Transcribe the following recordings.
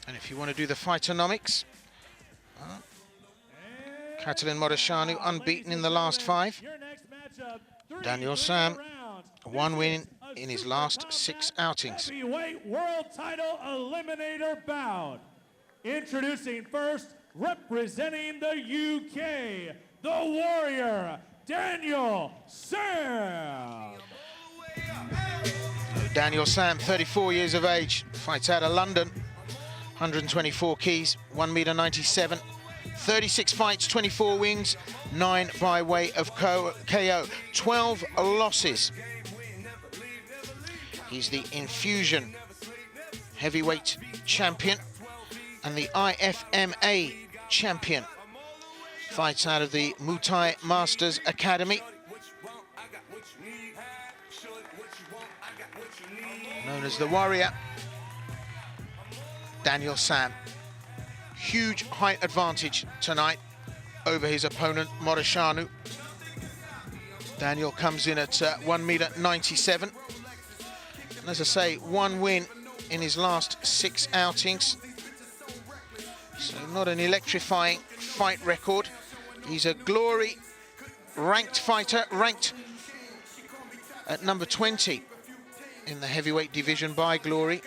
And if you want to do the Fightonomics, Catalin Morosanu unbeaten in the last 5. Daniel Sam, 1 win in his last 6 outings. Heavyweight world title eliminator bout. Introducing first, representing the UK, the Warrior, Daniel Sam. Daniel Sam, 34 years of age, fights out of London, 124 keys, 1m97, 36 fights, 24 wins, 9 by way of KO, 12 losses. He's the Infusion heavyweight champion and the IFMA champion. Fights out of the Muay Thai Masters Academy. Known as the Warrior, Daniel Sam. Huge height advantage tonight over his opponent, Moroșanu. Daniel comes in at 1m97. And as I say, 1 win in his last 6 outings. So not an electrifying fight record. He's a Glory ranked fighter, ranked at number 20 in the heavyweight division by Glory.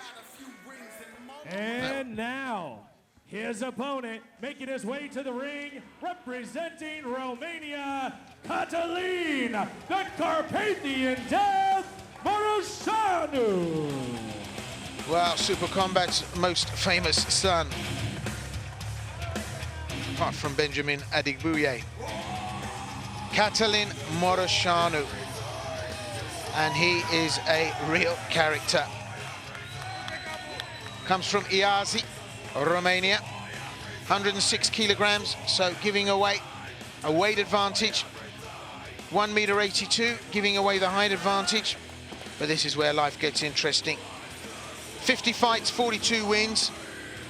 And now, his opponent making his way to the ring, representing Romania, Cătălin, the Carpathian Death, Moroșanu. Well, Superkombat's most famous son, apart from Benjamin Adigbuye, Catalin Morosanu. And he is a real character. Comes from Iași, Romania, 106 kilograms, so giving away a weight advantage. 1m82, giving away the height advantage. But this is where life gets interesting. 50 fights, 42 wins,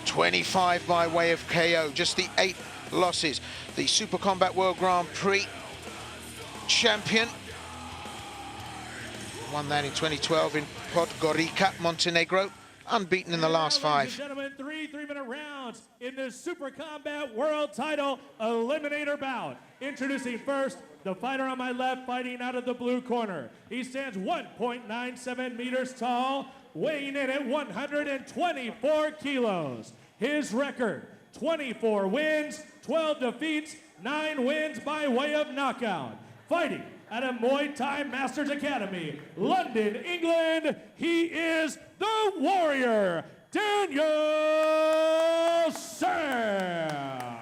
25 by way of KO, just the 8 losses. The Superkombat World Grand Prix champion. Won that in 2012 in Podgorica, Montenegro. Unbeaten in the last 5. Ladies and gentlemen, 3 3-minute rounds in the Superkombat World Title Eliminator bout. Introducing first, the fighter on my left, fighting out of the blue corner. He stands 1.97 meters tall, weighing in at 124 kilos. His record, 24 wins, 12 defeats, 9 wins by way of knockout. Fighting at a Muay Thai Masters Academy, London, England, he is the Warrior, Daniel Sam.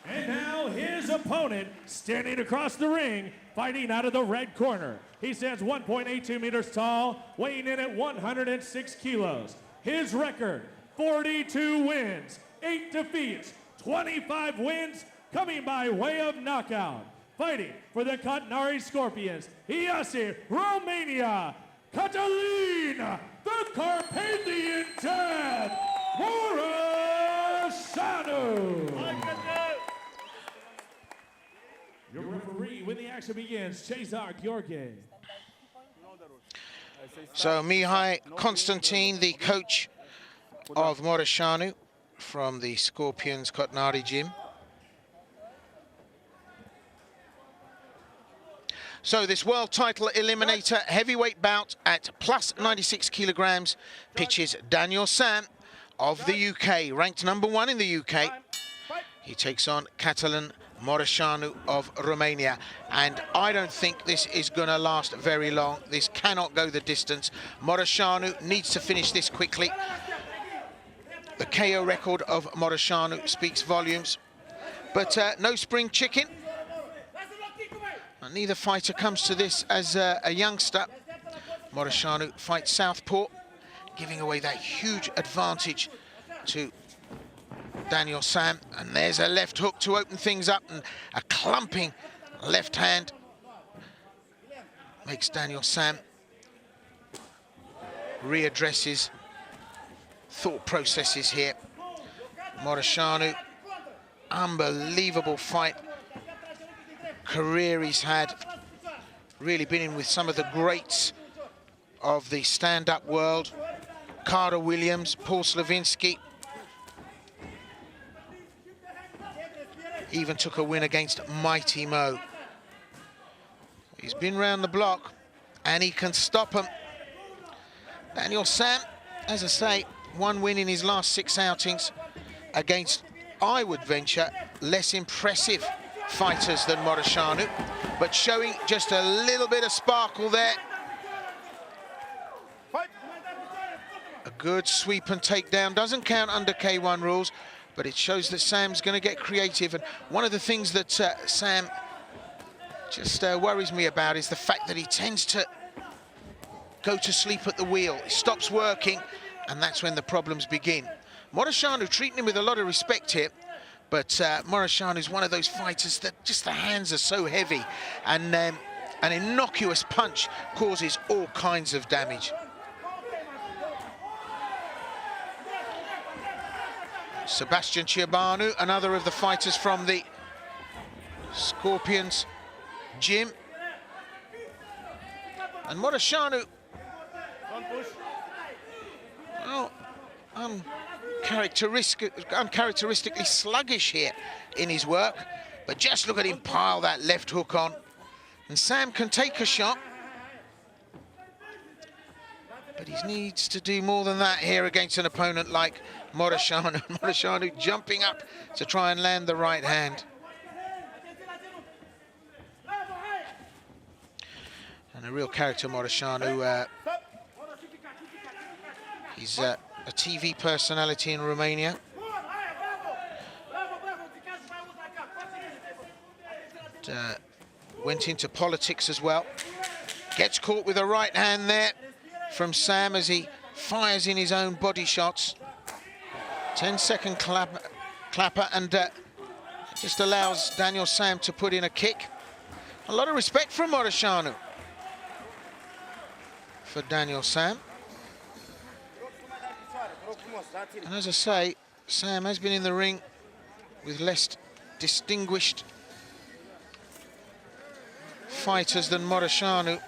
And now his opponent, standing across the ring, fighting out of the red corner. He stands 1.82 meters tall, weighing in at 106 kilos. His record, 42 wins, 8 defeats, 25 wins, coming by way of knockout. Fighting for the Cotnari-Scorpions, Iași, Romania, Cătălin, the Carpathian Death, Moroșanu. Your referee when the action begins, Cezar Gheorghe. So Mihai Constantine, the coach of Moroșanu from the Scorpions Cotnari gym. So this world title eliminator heavyweight bout at plus 96 kilograms pitches Daniel Sam of the UK, ranked number 1 in the UK. He takes on Catalin Morosanu of Romania. And I don't think this is going to last very long. This cannot go the distance. Moroșanu needs to finish this quickly. The KO record of Moroșanu speaks volumes. But no spring chicken. Neither fighter comes to this as a youngster. Moroșanu fights southpaw, giving away that huge advantage to Daniel Sam. And there's a left hook to open things up, and a clumping left hand makes Daniel Sam readdress his thought processes here. Moroșanu, unbelievable fight career he's had, really been in with some of the greats of the stand-up world. Carter Williams, Paul Slavinsky. Even took a win against Mighty Mo. He's been round the block and he can stop him. Daniel Sam, as I say, 1 win in his last 6 outings against, I would venture, less impressive fighters than Moroșanu, but showing just a little bit of sparkle there. A good sweep and takedown, doesn't count under K1 rules, but it shows that Sam's going to get creative. And one of the things that Sam just worries me about is the fact that he tends to go to sleep at the wheel. He stops working, and that's when the problems begin. Moroșanu treating him with a lot of respect here, but Moroșanu is one of those fighters that just the hands are so heavy, and an innocuous punch causes all kinds of damage. Sebastian Ciobanu, another of the fighters from the Scorpions gym. And Moroșanu, well, uncharacteristically sluggish here in his work, but just look at him pile that left hook on. And Sam can take a shot, but he needs to do more than that here against an opponent like Moroșanu. Moroșanu jumping up to try and land the right hand. And a real character, Moroșanu. He's a TV personality in Romania. And, went into politics as well. Gets caught with a right hand there from Sam as he fires in his own body shots. 10-second clapper, and just allows Daniel Sam to put in a kick. A lot of respect from Moroșanu for Daniel Sam. And as I say, Sam has been in the ring with less distinguished fighters than Moroșanu.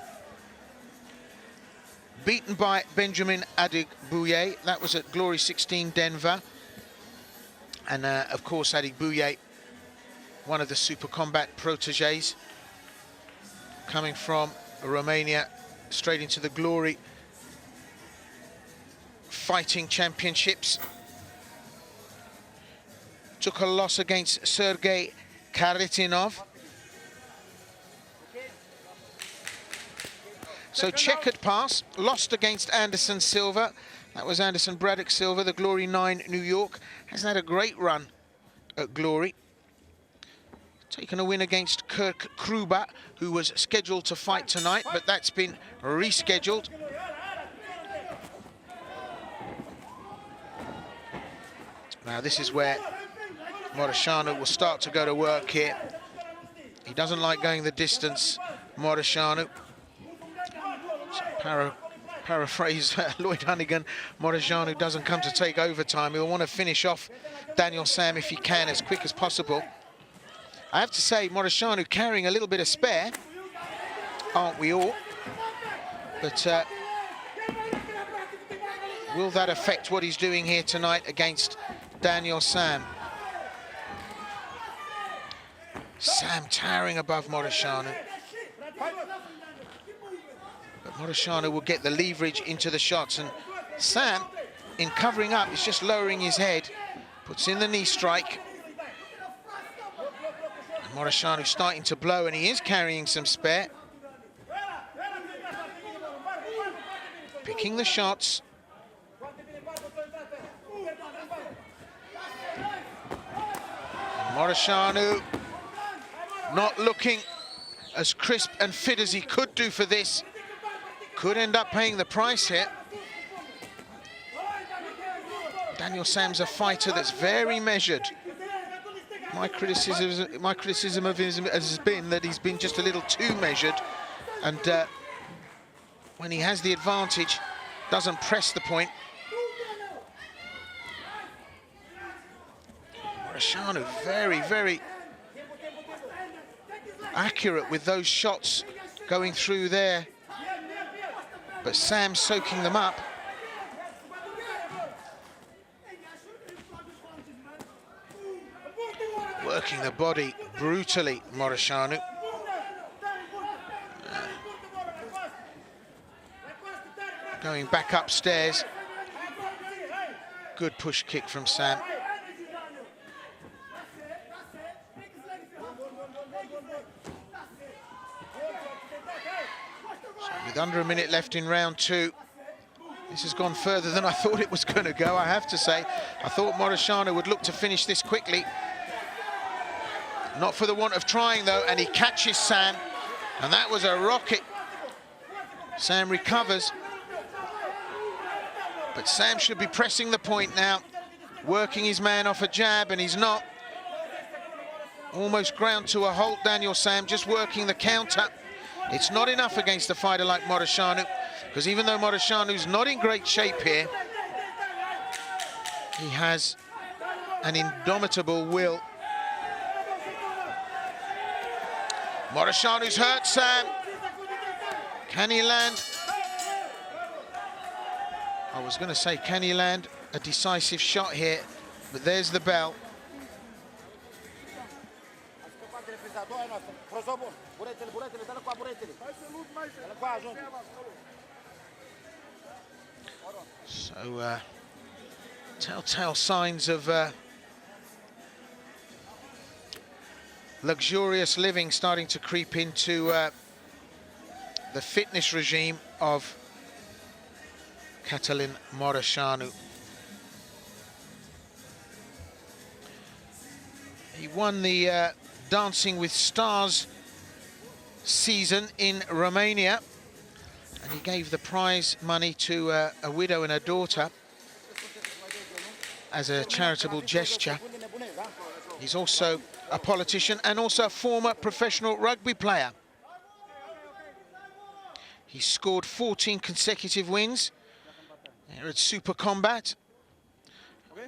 Beaten by Benjamin Adigbouye. That was at Glory 16 Denver. And of course, Adigbouye, one of the Superkombat proteges, coming from Romania straight into the Glory Fighting Championships. Took a loss against Sergei Kharitonov. So checkered pass, lost against Anderson Silva. That was Anderson Braddock Silva, the Glory 9 New York. Hasn't had a great run at Glory. Taken a win against Kirk Kruber, who was scheduled to fight tonight, but that's been rescheduled. Now this is where Moroșanu will start to go to work here. He doesn't like going the distance, Moroșanu. Paraphrase Lloyd Hunnigan, Moroșanu doesn't come to take overtime. He'll want to finish off Daniel Sam if he can as quick as possible. I have to say, Moroșanu carrying a little bit of spare, aren't we all? But will that affect what he's doing here tonight against Daniel Sam? Sam towering above Moroșanu. But Moroșanu will get the leverage into the shots, and Sam, in covering up, is just lowering his head, puts in the knee strike. And Moroșanu starting to blow, and he is carrying some spare. Picking the shots. And Moroșanu not looking as crisp and fit as he could do for this. Could end up paying the price here. Daniel Sam's a fighter that's very measured. My criticism of him has been that he's been just a little too measured, and when he has the advantage, doesn't press the point. Moroșanu very, very accurate with those shots going through there. But Sam soaking them up. working the body brutally, Moroșanu. Going back upstairs. Good push kick from Sam. So with under a minute left in round two, this has gone further than I thought it was going to go, I have to say. I thought Moroșanu would look to finish this quickly. Not for the want of trying, though, and he catches Sam, and that was a rocket. Sam recovers. But Sam should be pressing the point now, working his man off a jab, and he's not. Almost ground to a halt, Daniel Sam, just working the counter. It's not enough against a fighter like Moroșanu, because even though Moroșanu's not in great shape here, he has an indomitable will. Moroșanu's hurt Sam. Can he land? I was going to say, can he land a decisive shot here? But there's the bell. So, telltale signs of luxurious living starting to creep into the fitness regime of Catalin Morosanu. He won the Dancing with Stars season in Romania, and he gave the prize money to a widow and a daughter as a charitable gesture. He's also a politician and also a former professional rugby player. He scored 14 consecutive wins here at Superkombat.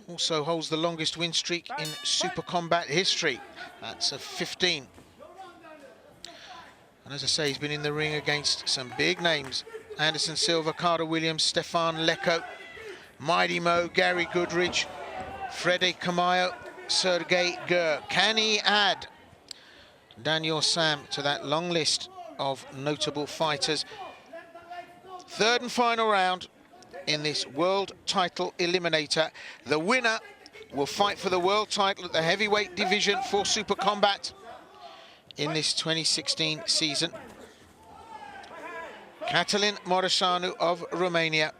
Also holds the longest win streak in Superkombat history. That's of 15. And as I say, he's been in the ring against some big names. Anderson Silva, Carter Williams, Stefan Leko, Mighty Mo, Gary Goodridge, Freddy Camayo, Sergei Gur. Can he add Daniel Sam to that long list of notable fighters? Third and final round in this world title eliminator. The winner will fight for the world title at the heavyweight division for Superkombat in this 2016 season. Catalin Morosanu of Romania,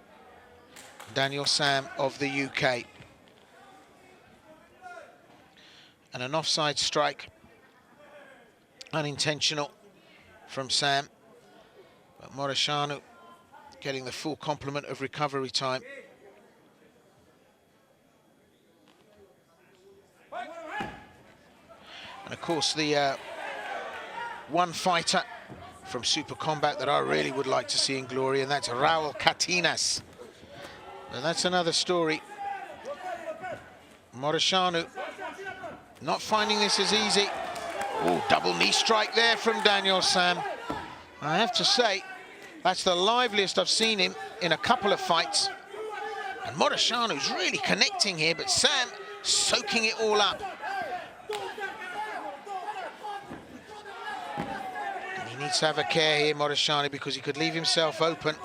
Daniel Sam of the UK. And an offside strike, unintentional from Sam, but Moroșanu getting the full complement of recovery time. And of course the one fighter from Superkombat that I really would like to see in glory, and that's Raul Catinas. And that's another story. Moroșanu not finding this as easy. Oh, double knee strike there from Daniel Sam. I have to say, that's the liveliest I've seen him in a couple of fights. And Moroșanu's really connecting here, but Sam soaking it all up. And he needs to have a care here, Moroșanu, because he could leave himself open.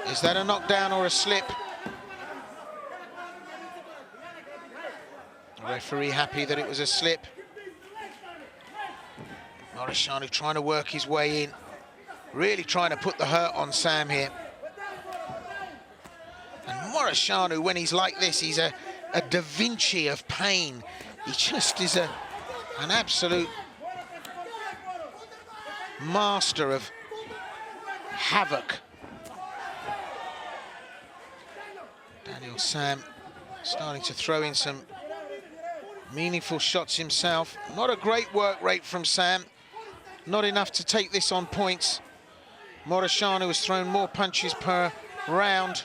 Is that a knockdown or a slip? The referee happy that it was a slip. Moroșanu trying to work his way in, really trying to put the hurt on Sam here. And Moroșanu, when he's like this, he's a Da Vinci of pain. He just is an absolute master of havoc. Daniel Sam starting to throw in some meaningful shots himself. Not a great work rate from Sam. Not enough to take this on points. Moroșanu has thrown more punches per round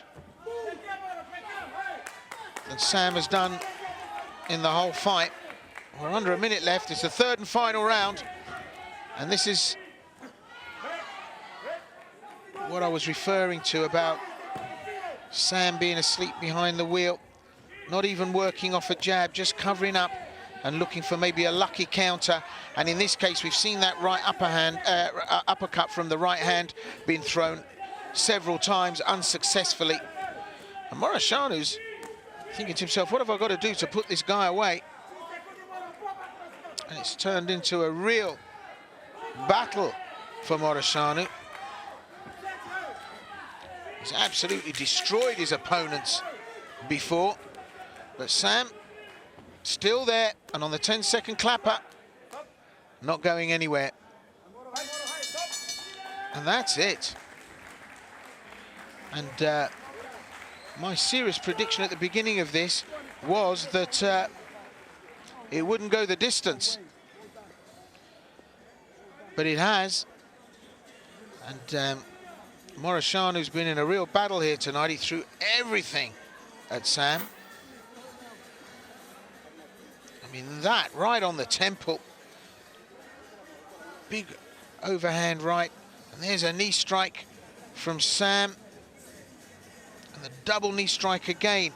than Sam has done in the whole fight. We're under a minute left. It's the third and final round. And this is what I was referring to about Sam being asleep behind the wheel. not even working off a jab, just covering up and looking for maybe a lucky counter. And in this case, we've seen that right uppercut from the right hand being thrown several times unsuccessfully. And Moroshanu's thinking to himself, what have I got to do to put this guy away? And it's turned into a real battle for Moroșanu. He's absolutely destroyed his opponents before, but Sam still there, and on the 10-second clapper, not going anywhere. And that's it. And my serious prediction at the beginning of this was that it wouldn't go the distance. But it has. And Moroșanu's been in a real battle here tonight. He threw everything at Sam. I mean, that right on the temple. Big overhand right. And there's a knee strike from Sam. And the double knee strike again.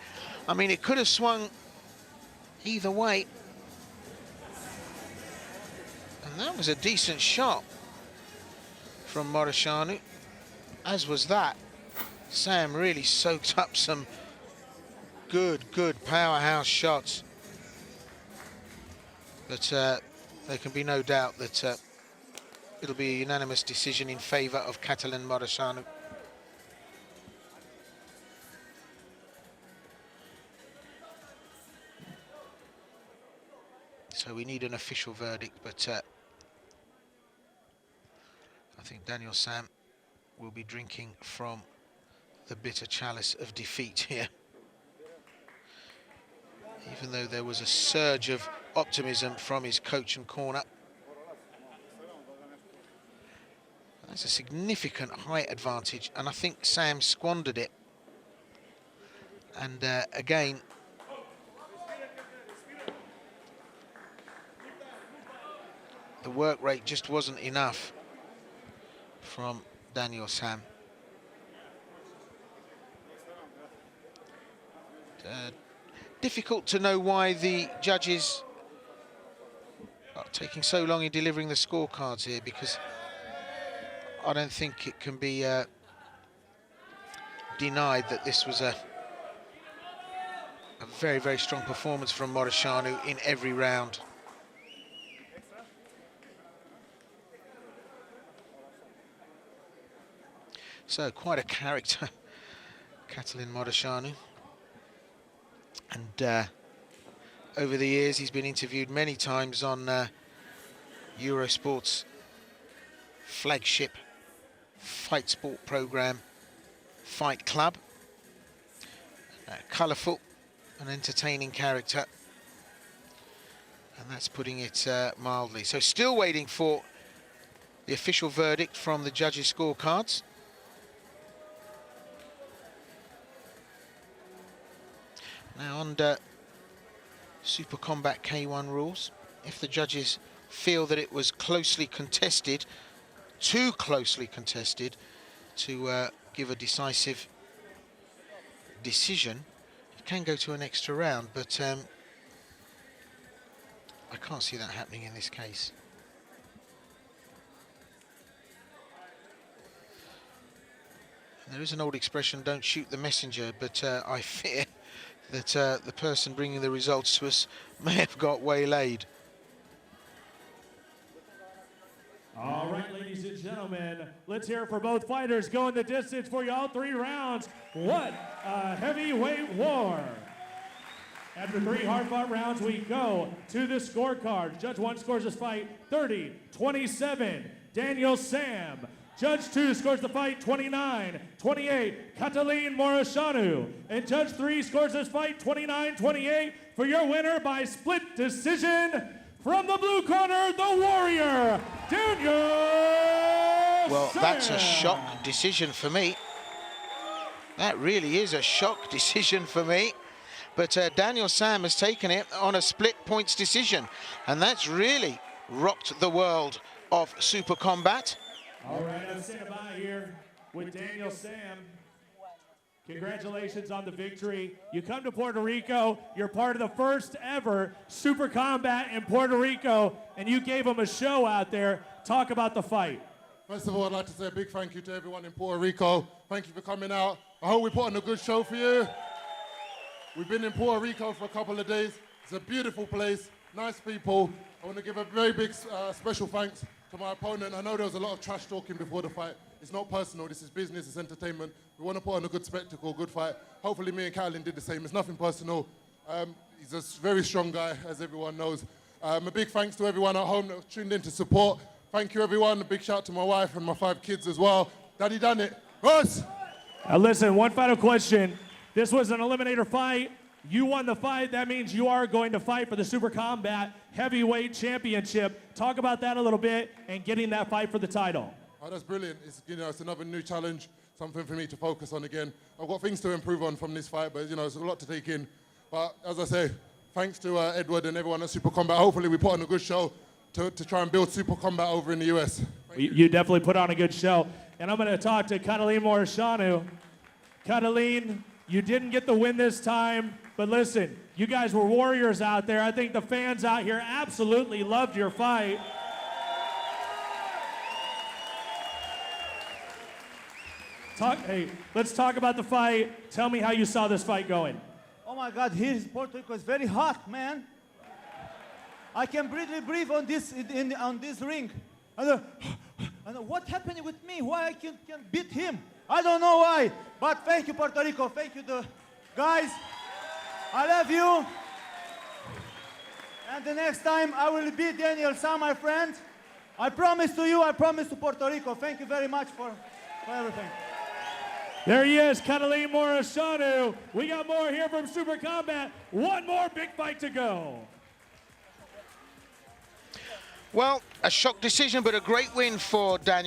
I mean, it could have swung either way. And that was a decent shot from Moroșanu, as was that. Sam really soaked up some good powerhouse shots. But there can be no doubt that it'll be a unanimous decision in favour of Catalin Morosanu. So we need an official verdict, but I think Daniel Sam will be drinking from the bitter chalice of defeat here. Even though there was a surge of optimism from his coach and corner. That's a significant height advantage, and I think Sam squandered it. And again, the work rate just wasn't enough from Daniel Sam. Difficult to know why the judges are taking so long in delivering the scorecards here, because I don't think it can be denied that this was a very strong performance from Moroșanu in every round. So quite a character, Catalin Morosanu. And over the years, he's been interviewed many times on Eurosport's flagship fight sport program, Fight Club. Colourful and entertaining character. And that's putting it mildly. So still waiting for the official verdict from the judges' scorecards. Now, under Superkombat K1 rules, if the judges feel that it was closely contested, too closely contested, to give a decisive decision, it can go to an extra round, but I can't see that happening in this case. There is an old expression, don't shoot the messenger, but I fear that the person bringing the results to us may have got waylaid. All right, ladies and gentlemen, let's hear it for both fighters going the distance for you all 3 rounds. What a heavyweight war. After 3 hard-fought rounds, we go to the scorecard. Judge 1 scores this fight 30-27, Daniel Sam. Judge 2 scores the fight 29-28, Catalin Morosanu. And Judge 3 scores this fight 29-28 for your winner by split decision. From the blue corner, the Warrior, Daniel Well, Sam. That's a shock decision for me. That really is a shock decision for me. But Daniel Sam has taken it on a split points decision. And that's really rocked the world of Superkombat. All right, I'm standing by here with Daniel Sam. Congratulations on the victory. You come to Puerto Rico. You're part of the first ever Super Combat in Puerto Rico, and you gave them a show out there. Talk about the fight. First of all, I'd like to say a big thank you to everyone in Puerto Rico. Thank you for coming out. I hope we put on a good show for you. We've been in Puerto Rico for a couple of days. It's a beautiful place, nice people. I want to give a very big special thanks to my opponent. I know there was a lot of trash talking before the fight. It's not personal, this is business, it's entertainment. We want to put on a good spectacle, good fight. Hopefully me and Catalin did the same. It's nothing personal. He's a very strong guy, as everyone knows. A big thanks to everyone at home that tuned in to support. Thank you, everyone. A big shout out to my wife and my 5 kids as well. Daddy done it. Ross! Listen, one final question. This was an eliminator fight. You won the fight. That means you are going to fight for the Super Combat Heavyweight Championship. Talk about that a little bit and getting that fight for the title. Oh, that's brilliant. It's, it's another new challenge, something for me to focus on again. I've got things to improve on from this fight, but, it's a lot to take in. But, as I say, thanks to Edward and everyone at Superkombat. Hopefully we put on a good show to try and build Superkombat over in the US. You definitely put on a good show. And I'm going to talk to Catalin Morosanu. Cătălin, you didn't get the win this time, but listen, you guys were warriors out there. I think the fans out here absolutely loved your fight. Let's talk about the fight. Tell me how you saw this fight going. Oh my God, here in Puerto Rico is very hot, man. I can barely breathe on this on this ring. And what happened with me? Why I can't beat him? I don't know why. But thank you, Puerto Rico. Thank you, the guys. I love you. And the next time I will beat Daniel San, my friend. I promise to you. I promise to Puerto Rico. Thank you very much for everything. There he is, Catalin Morosanu. We got more here from Super Combat. One more big fight to go. Well, a shock decision, but a great win for Daniel.